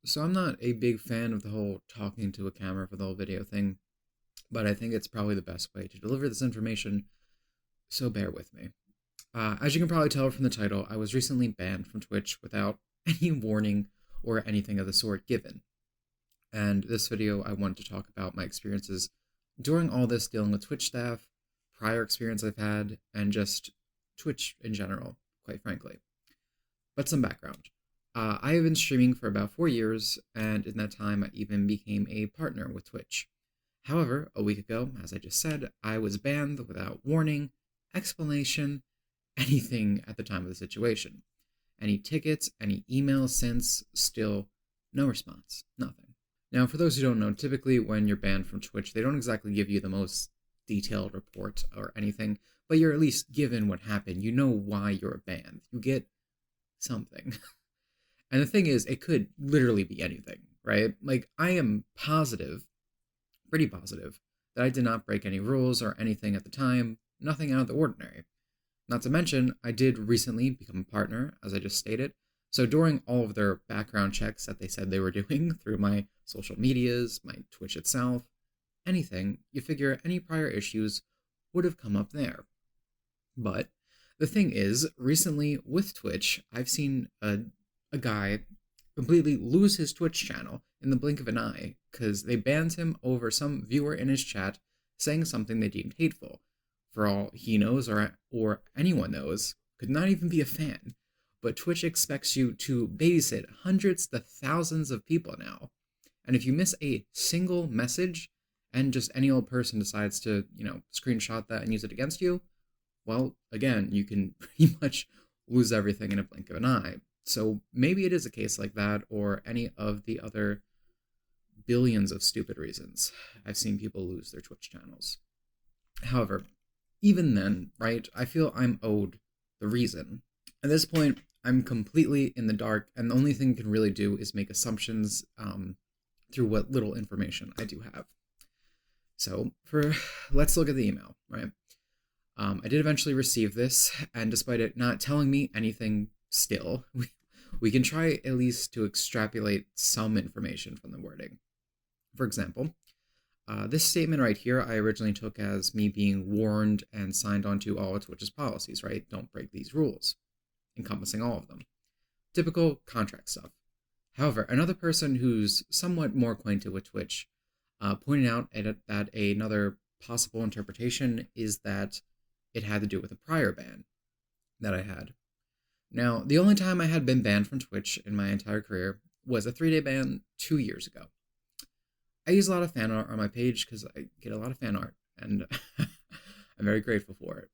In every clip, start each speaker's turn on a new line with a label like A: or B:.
A: So I'm not a big fan of the whole talking to a camera for the whole video thing, but I think it's probably the best way to deliver this information, so bear with me. As you can probably tell from the title, I was recently banned from Twitch without any warning or anything of the sort given. And this video, I wanted to talk about my experiences during all this dealing with Twitch staff, prior experience I've had, and just Twitch in general, quite frankly. But some background. I have been streaming for about 4 years, and in that time, I even became a partner with Twitch. However, a week ago, as I just said, I was banned without warning, explanation, anything at the time of the situation. Any tickets, any emails since, still no response, nothing. Now, for those who don't know, typically when you're banned from Twitch, they don't exactly give you the most detailed report or anything, but you're at least given what happened. You know why you're banned. You get something. And the thing is, it could literally be anything, right? Like, I am positive, pretty positive, that I did not break any rules or anything at the time, nothing out of the ordinary. Not to mention, I did recently become a partner, as I just stated, so during all of their background checks that they said they were doing through my social medias, my Twitch itself, anything, you figure any prior issues would have come up there. But the thing is, recently with Twitch, I've seen a guy completely lose his Twitch channel in the blink of an eye because they banned him over some viewer in his chat saying something they deemed hateful. For all he knows or anyone knows, could not even be a fan. But Twitch expects you to babysit hundreds to thousands of people now. And if you miss a single message and just any old person decides to, screenshot that and use it against you, well, again, you can pretty much lose everything in a blink of an eye. So maybe it is a case like that or any of the other billions of stupid reasons I've seen people lose their Twitch channels. However, even then, right, I feel I'm owed the reason. At this point, I'm completely in the dark, and the only thing I can really do is make assumptions through what little information I do have. So, let's look at the email, right? I did eventually receive this, and despite it not telling me anything still, we can try at least to extrapolate some information from the wording. For example, this statement right here, I originally took as me being warned and signed onto all of Twitch's policies, right? Don't break these rules, encompassing all of them. Typical contract stuff. However, another person who's somewhat more acquainted with Twitch pointed out that another possible interpretation is that it had to do with a prior ban that I had. Now, the only time I had been banned from Twitch in my entire career was a 3-day ban 2 years ago. I use a lot of fan art on my page because I get a lot of fan art, and I'm very grateful for it.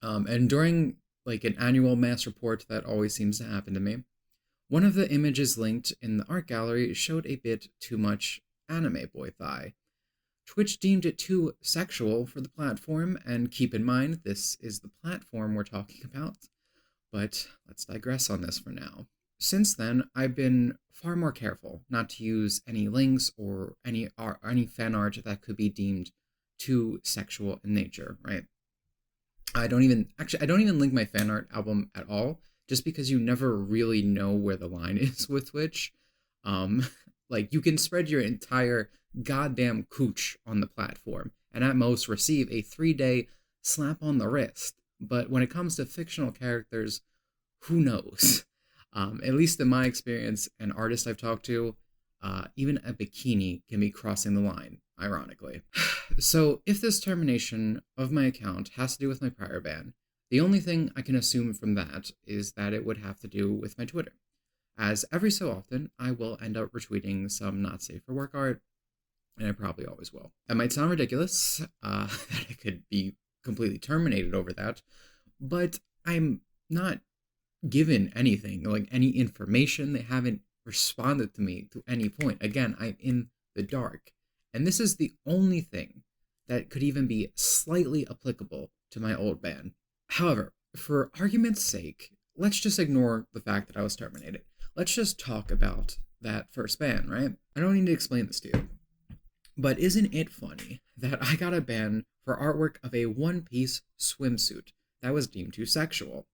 A: And during an annual mass report that always seems to happen to me, one of the images linked in the art gallery showed a bit too much anime boy thigh. Twitch deemed it too sexual for the platform, and keep in mind, this is the platform we're talking about. But let's digress on this for now. Since then, I've been far more careful not to use any links or any fan art that could be deemed too sexual in nature, right? I don't even link my fan art album at all, just because you never really know where the line is with Twitch. You can spread your entire goddamn cooch on the platform, and at most receive a 3-day slap on the wrist. But when it comes to fictional characters, who knows? At least in my experience and artists I've talked to, even a bikini can be crossing the line, ironically. So if this termination of my account has to do with my prior ban, the only thing I can assume from that is that it would have to do with my Twitter, as every so often I will end up retweeting some not safe for work art, and I probably always will. That might sound ridiculous, that I could be completely terminated over that, but I'm not given anything, any information. They haven't responded to me to any point. Again, I'm in the dark. And this is the only thing that could even be slightly applicable to my old ban. However, for argument's sake, let's just ignore the fact that I was terminated. Let's just talk about that first ban, right? I don't need to explain this to you. But isn't it funny that I got a ban for artwork of a one-piece swimsuit that was deemed too sexual?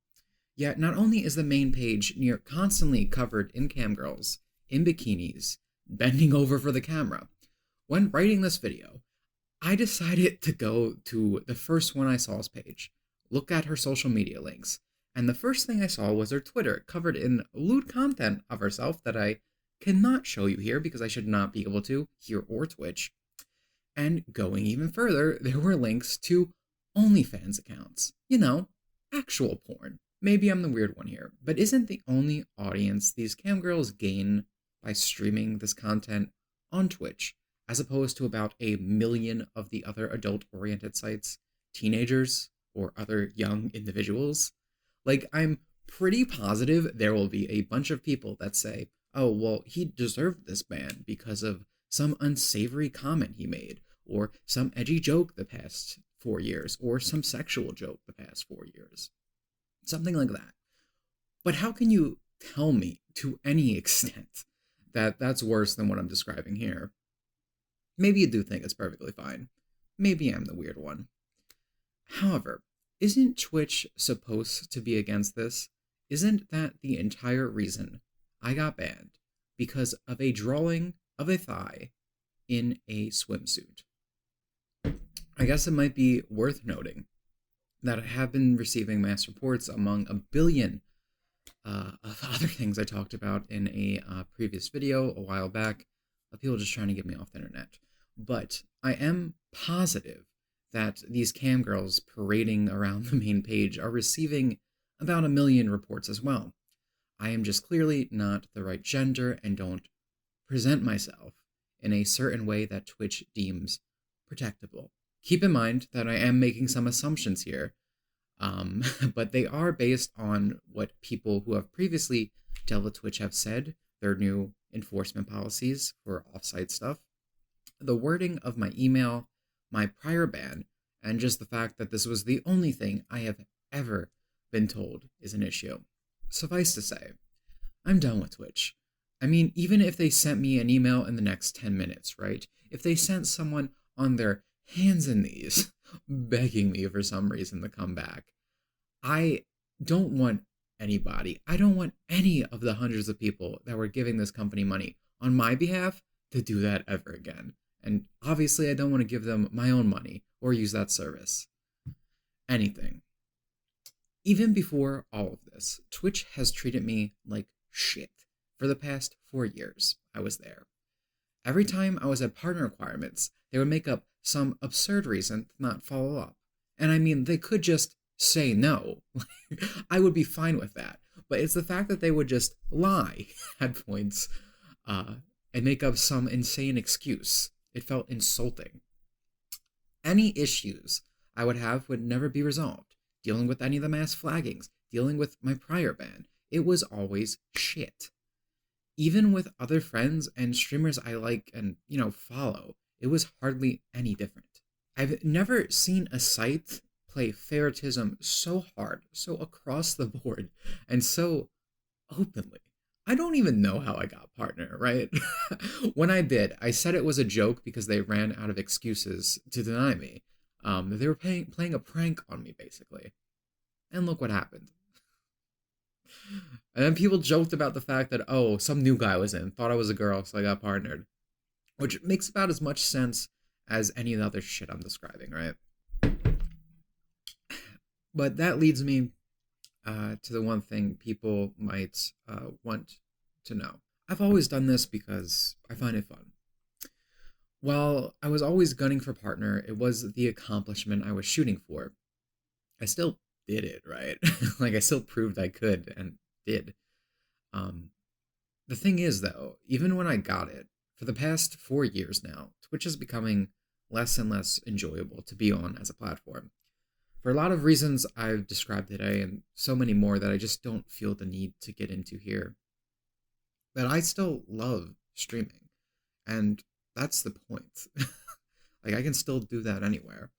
A: Yet not only is the main page near constantly covered in cam girls, in bikinis, bending over for the camera. When writing this video, I decided to go to the first one I saw's page, look at her social media links, and the first thing I saw was her Twitter, covered in lewd content of herself that I cannot show you here because I should not be able to, here or Twitch. And going even further, there were links to OnlyFans accounts. You know, actual porn. Maybe I'm the weird one here, but isn't the only audience these cam girls gain by streaming this content on Twitch, as opposed to about 1,000,000 of the other adult-oriented sites, teenagers or other young individuals? Like, I'm pretty positive there will be a bunch of people that say, oh, well, he deserved this ban because of some unsavory comment he made, or some edgy joke the past 4 years, or some sexual joke the past 4 years. Something like that. But how can you tell me to any extent that that's worse than what I'm describing here? Maybe you do think it's perfectly fine. Maybe I'm the weird one. However, isn't Twitch supposed to be against this? Isn't that the entire reason I got banned? Because of a drawing of a thigh in a swimsuit. I guess it might be worth noting that I have been receiving mass reports among a billion of other things I talked about in a previous video a while back, of people just trying to get me off the internet. But I am positive that these cam girls parading around the main page are receiving about 1,000,000 reports as well. I am just clearly not the right gender and don't present myself in a certain way that Twitch deems protectable. Keep in mind that I am making some assumptions here, but they are based on what people who have previously dealt with Twitch have said, their new enforcement policies for offsite stuff, the wording of my email, my prior ban, and just the fact that this was the only thing I have ever been told is an issue. Suffice to say, I'm done with Twitch. I mean, even if they sent me an email in the next 10 minutes, right? If they sent someone on their hands and knees begging me for some reason to come back, I don't want anybody, I don't want any of the hundreds of people that were giving this company money on my behalf to do that ever again. And obviously I don't want to give them my own money or use that service. Anything. Even before all of this, Twitch has treated me like shit for the past 4 years I was there. Every time I was at partner requirements, they would make up some absurd reason to not follow up. And I mean, they could just say no. I would be fine with that. But it's the fact that they would just lie at points and make up some insane excuse. It felt insulting. Any issues I would have would never be resolved. Dealing with any of the mass flaggings, dealing with my prior ban, it was always shit. Even with other friends and streamers I like and, follow, it was hardly any different. I've never seen a site play favoritism so hard, so across the board, and so openly. I don't even know how I got partner, right? When I did, I said it was a joke because they ran out of excuses to deny me. They were playing a prank on me, basically. And look what happened. And then people joked about the fact that, oh, some new guy was in, thought I was a girl, so I got partnered. Which makes about as much sense as any of the other shit I'm describing, right? But that leads me to the one thing people might want to know. I've always done this because I find it fun. While I was always gunning for partner, it was the accomplishment I was shooting for. I still did it, right? Like, I still proved I could and did. The thing is, though, even when I got it, for the past 4 years now, Twitch is becoming less and less enjoyable to be on as a platform. For a lot of reasons I've described today, and so many more that I just don't feel the need to get into here. But I still love streaming, and that's the point. Like, I can still do that anywhere.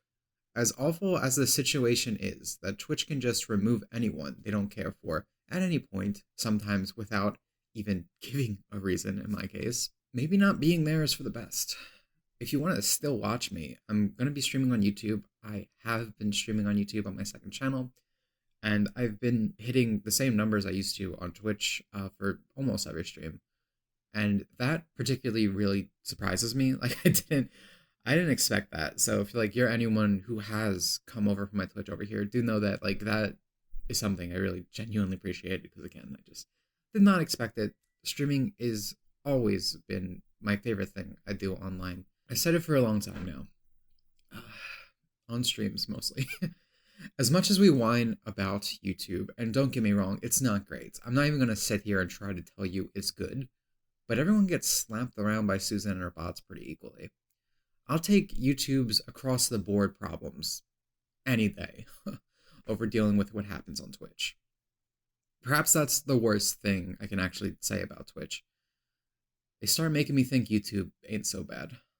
A: As awful as the situation is, that Twitch can just remove anyone they don't care for at any point, sometimes without even giving a reason in my case, maybe not being there is for the best. If you want to still watch me, I'm going to be streaming on YouTube. I have been streaming on YouTube on my second channel, and I've been hitting the same numbers I used to on Twitch for almost every stream. And that particularly really surprises me. Like I didn't expect that. So if like you're anyone who has come over from my Twitch over here, do know that like that is something I really genuinely appreciate, because again, I just did not expect it. Streaming is always been my favorite thing I do online. I said it for a long time now. On streams mostly. As much as we whine about YouTube, and don't get me wrong, it's not great. I'm not even gonna sit here and try to tell you it's good, but everyone gets slapped around by Susan and her bots pretty equally. I'll take YouTube's across the board problems any day over dealing with what happens on Twitch. Perhaps that's the worst thing I can actually say about Twitch. They start making me think YouTube ain't so bad.